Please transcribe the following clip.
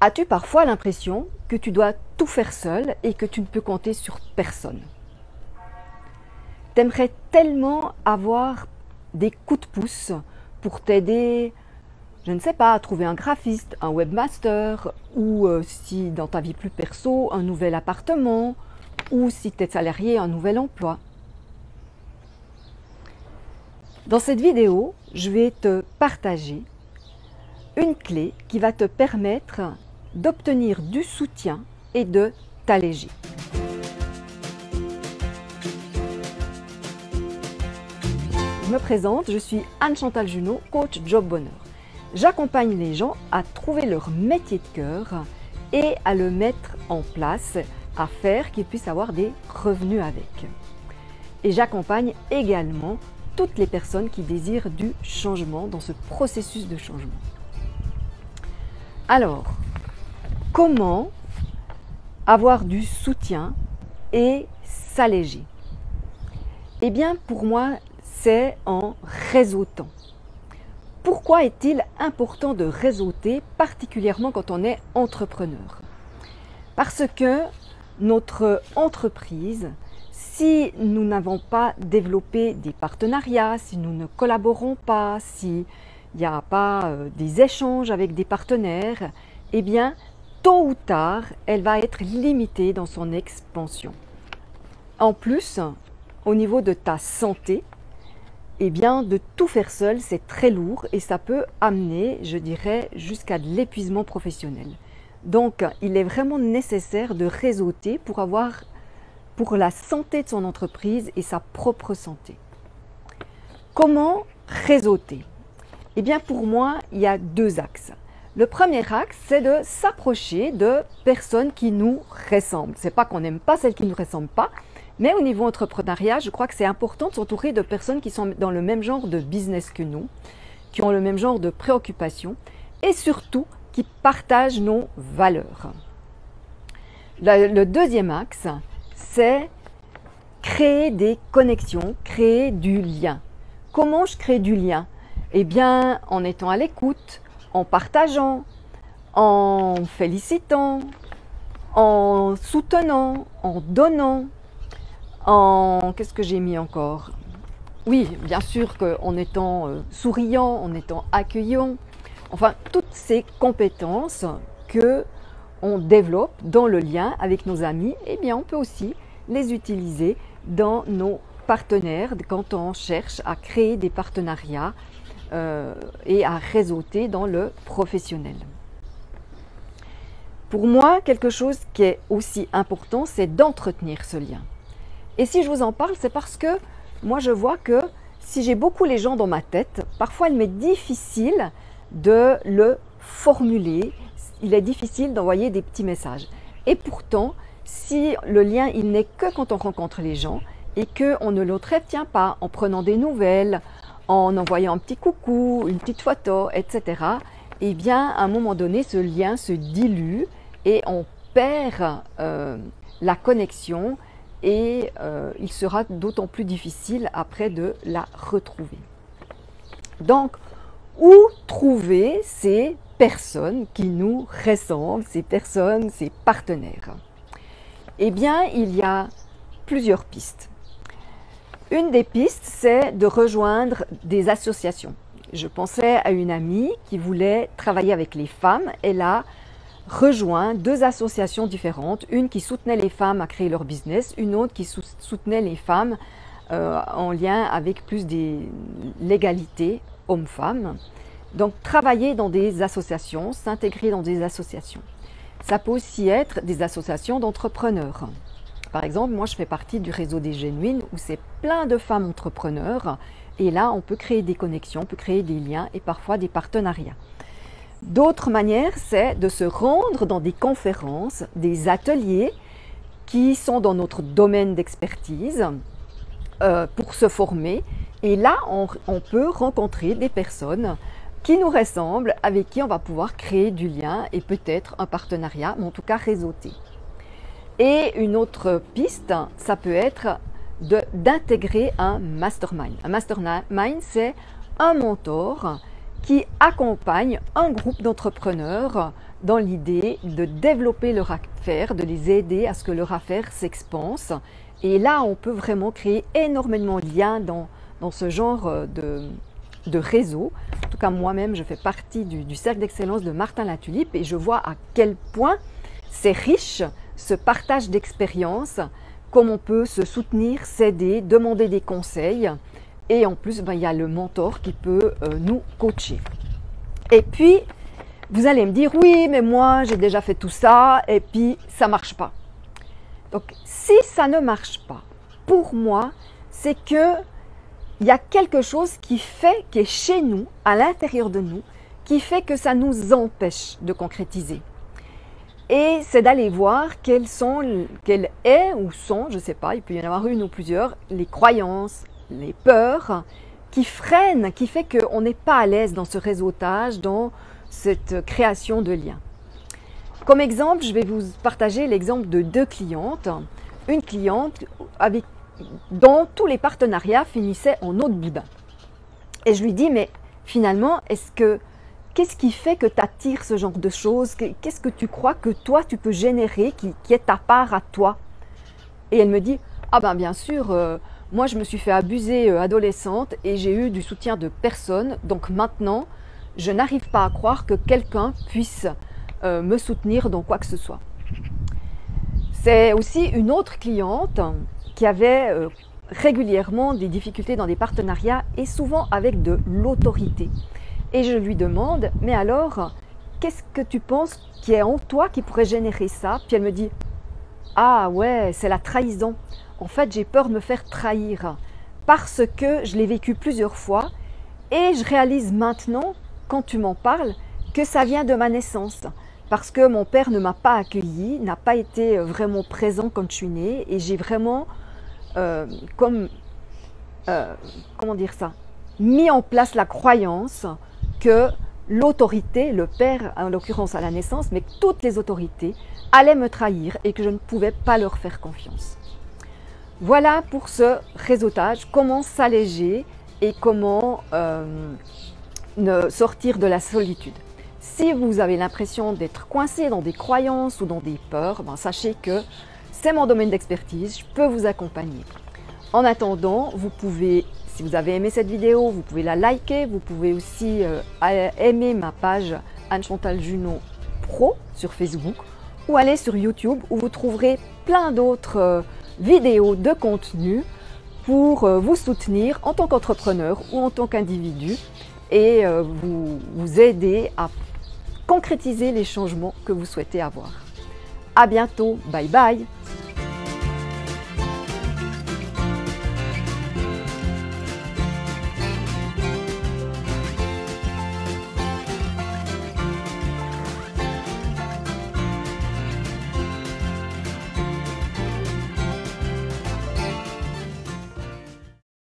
As-tu parfois l'impression que tu dois tout faire seul et que tu ne peux compter sur personne? T'aimerais tellement avoir des coups de pouce pour t'aider, je ne sais pas, à trouver un graphiste, un webmaster, ou si dans ta vie plus perso, un nouvel appartement, ou si tu es salarié, un nouvel emploi. Dans cette vidéo, je vais te partager une clé qui va te permettre d'obtenir du soutien et de t'alléger. Je me présente, je suis Anne-Chantal Junot, coach Job Bonheur. J'accompagne les gens à trouver leur métier de cœur et à le mettre en place, à faire qu'ils puissent avoir des revenus avec. Et j'accompagne également toutes les personnes qui désirent du changement dans ce processus de changement. Alors, comment avoir du soutien et s'alléger? Eh bien, pour moi, c'est en réseautant. Pourquoi est-il important de réseauter, particulièrement quand on est entrepreneur? Parce que notre entreprise, si nous n'avons pas développé des partenariats, si nous ne collaborons pas, s'il n'y a pas des échanges avec des partenaires, eh bien, tôt ou tard, elle va être limitée dans son expansion. En plus, au niveau de ta santé, eh bien, de tout faire seul, c'est très lourd et ça peut amener, je dirais, jusqu'à de l'épuisement professionnel. Donc, il est vraiment nécessaire de réseauter pour la santé de son entreprise et sa propre santé. Comment réseauter? Eh bien, pour moi, il y a deux axes. Le premier axe, c'est de s'approcher de personnes qui nous ressemblent. Ce n'est pas qu'on n'aime pas celles qui ne nous ressemblent pas, mais au niveau entrepreneuriat, je crois que c'est important de s'entourer de personnes qui sont dans le même genre de business que nous, qui ont le même genre de préoccupations et surtout qui partagent nos valeurs. Le deuxième axe, c'est créer des connexions, créer du lien. Comment je crée du lien? Eh bien, en étant à l'écoute, en partageant, en félicitant, en soutenant, en donnant, qu'est-ce que j'ai mis encore? Oui, bien sûr qu'en étant souriant, en étant accueillant, enfin, toutes ces compétences que on développe dans le lien avec nos amis, eh bien, on peut aussi les utiliser dans nos partenaires quand on cherche à créer des partenariats et à réseauter dans le professionnel. Pour moi, quelque chose qui est aussi important, c'est d'entretenir ce lien. Et si je vous en parle, c'est parce que moi je vois que si j'ai beaucoup les gens dans ma tête, parfois il m'est difficile de le formuler, il est difficile d'envoyer des petits messages. Et pourtant, si le lien il n'est que quand on rencontre les gens et qu'on ne l'entretient pas en prenant des nouvelles, en envoyant un petit coucou, une petite photo, etc., eh bien à un moment donné ce lien se dilue et on perd la connexion et il sera d'autant plus difficile après de la retrouver. Donc, où trouver ces personnes qui nous ressemblent, ces personnes, ces partenaires? Eh bien, il y a plusieurs pistes. Une des pistes, c'est de rejoindre des associations. Je pensais à une amie qui voulait travailler avec les femmes. Elle a rejoint deux associations différentes, une qui soutenait les femmes à créer leur business, une autre qui soutenait les femmes en lien avec plus des l'égalité hommes-femmes. Donc travailler dans des associations, s'intégrer dans des associations. Ça peut aussi être des associations d'entrepreneurs. Par exemple, moi je fais partie du réseau des Genuines où c'est plein de femmes entrepreneurs et là on peut créer des connexions, on peut créer des liens et parfois des partenariats. D'autres manières, c'est de se rendre dans des conférences, des ateliers qui sont dans notre domaine d'expertise pour se former. Et là, on peut rencontrer des personnes qui nous ressemblent, avec qui on va pouvoir créer du lien et peut-être un partenariat, mais en tout cas réseauter. Et une autre piste, ça peut être d'intégrer un mastermind. Un mastermind, c'est un mentor qui accompagne un groupe d'entrepreneurs dans l'idée de développer leur affaire, de les aider à ce que leur affaire s'expanse. Et là, on peut vraiment créer énormément de liens dans ce genre de réseau. En tout cas, moi-même, je fais partie du cercle d'excellence de Martin Latulipe et je vois à quel point c'est riche ce partage d'expériences, comme on peut se soutenir, s'aider, demander des conseils. Et en plus, il y a le mentor qui peut nous coacher. Et puis, vous allez me dire, oui, mais moi, j'ai déjà fait tout ça et puis ça ne marche pas. Donc, si ça ne marche pas, pour moi, c'est que il y a quelque chose qui est chez nous, à l'intérieur de nous, qui fait que ça nous empêche de concrétiser. Et c'est d'aller voir quelles est ou sont, je ne sais pas, il peut y en avoir une ou plusieurs, les croyances, les peurs qui freinent, qui fait qu'on n'est pas à l'aise dans ce réseautage, dans cette création de liens. Comme exemple, je vais vous partager l'exemple de 2 clientes. Une cliente dont tous les partenariats finissaient en eau de boudin. Et je lui dis, mais finalement, qu'est-ce qui fait que tu attires ce genre de choses? Qu'est-ce que tu crois que toi, tu peux générer qui est ta part à toi? Et elle me dit, ah ben bien sûr, moi je me suis fait abuser adolescente et j'ai eu du soutien de personne. Donc maintenant, je n'arrive pas à croire que quelqu'un puisse me soutenir dans quoi que ce soit. C'est aussi une autre cliente qui avait régulièrement des difficultés dans des partenariats et souvent avec de l'autorité. Et je lui demande, mais alors, qu'est-ce que tu penses qui est en toi qui pourrait générer ça? Puis elle me dit, ah ouais, c'est la trahison. En fait, j'ai peur de me faire trahir parce que je l'ai vécu plusieurs fois et je réalise maintenant, quand tu m'en parles, que ça vient de ma naissance. Parce que mon père ne m'a pas accueilli, n'a pas été vraiment présent quand je suis née et j'ai vraiment, comment dire ça, mis en place la croyance que l'autorité, le père en l'occurrence à la naissance, mais toutes les autorités allaient me trahir et que je ne pouvais pas leur faire confiance. Voilà pour ce réseautage, comment s'alléger et comment sortir de la solitude. Si vous avez l'impression d'être coincé dans des croyances ou dans des peurs, sachez que c'est mon domaine d'expertise, je peux vous accompagner. En attendant, vous pouvez, si vous avez aimé cette vidéo, vous pouvez la liker, vous pouvez aussi aimer ma page Anne-Chantal Junot Pro sur Facebook ou aller sur YouTube où vous trouverez plein d'autres vidéos de contenu pour vous soutenir en tant qu'entrepreneur ou en tant qu'individu et vous aider à concrétiser les changements que vous souhaitez avoir. À bientôt, bye bye!